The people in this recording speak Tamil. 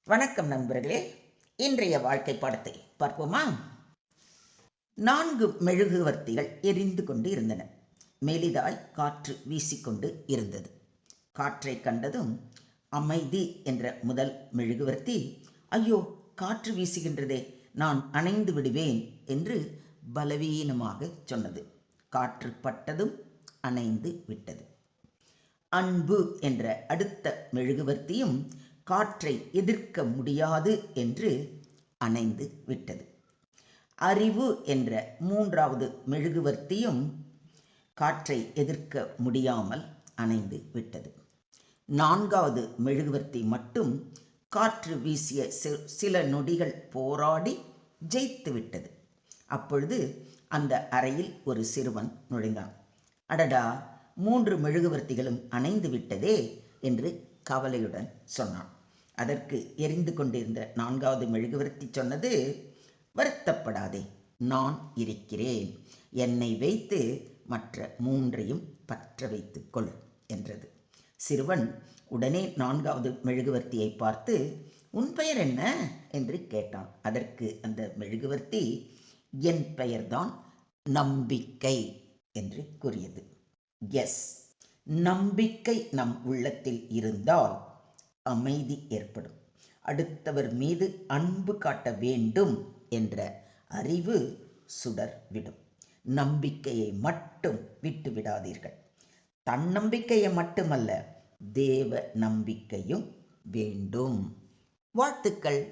வணக்கம் நண்பர்களே. இன்றைய வாழ்க்கை பாடத்தை பார்ப்போமா? 4 மெழுகுவர்த்திகள் எரிந்து கொண்டு இருந்தன. மெலிதாய் காற்று வீசிக்கொண்டு இருந்தது. காற்றை கண்டதும் அமைதி என்ற முதல் மெழுகுவர்த்தி, ஐயோ, காற்று வீசுகின்றதே, நான் அணைந்து விடுவேன் என்று பலவீனமாக சொன்னது. காற்று பட்டதும் அணைந்து விட்டது. அன்பு என்ற அடுத்த மெழுகுவர்த்தியும் காற்றை எதிர்க்க முடியாது என்று அணைந்து விட்டது. அறிவு என்ற 3வது மெழுகுவர்த்தியும் காற்றை எதிர்க்க முடியாமல் அணைந்து விட்டது. 4வது மெழுகுவர்த்தி மட்டும் காற்று வீசிய சில நொடிகள் போராடி ஜெயித்து விட்டது. அப்பொழுது அந்த அறையில் ஒரு சிறுவன் நுழைந்தான். அடடா, 3 மெழுகுவர்த்திகளும் அணைந்து விட்டதே என்று கவலையுடன் சொன்னான். அதற்கு எரிந்து கொண்டிருந்த 4வது மெழுகுவர்த்தி சொன்னது, வருத்தப்படாதே, நான் இருக்கிறேன், என்னை வைத்து மற்ற 3ஐயும் பற்ற வைத்துக்கொள் என்றது. சிறுவன் உடனே 4வது மெழுகுவர்த்தியை பார்த்து, உன் பெயர் என்ன என்று கேட்டான். அதற்கு அந்த மெழுகுவர்த்தி, என் பெயர்தான் நம்பிக்கை என்று கூறியது. எஸ், நம்பிக்கை நம் உள்ளத்தில் இருந்தால் அமைதி ஏற்படும். அடுத்தவர் மீது அன்பு காட்ட வேண்டும் என்ற அறிவு சுடர் விடும். நம்பிக்கையை மட்டும் விட்டு விடாதீர்கள். தன்னம்பிக்கையை மட்டுமல்ல, தேவ நம்பிக்கையும் வேண்டும். வாழ்த்துக்கள்.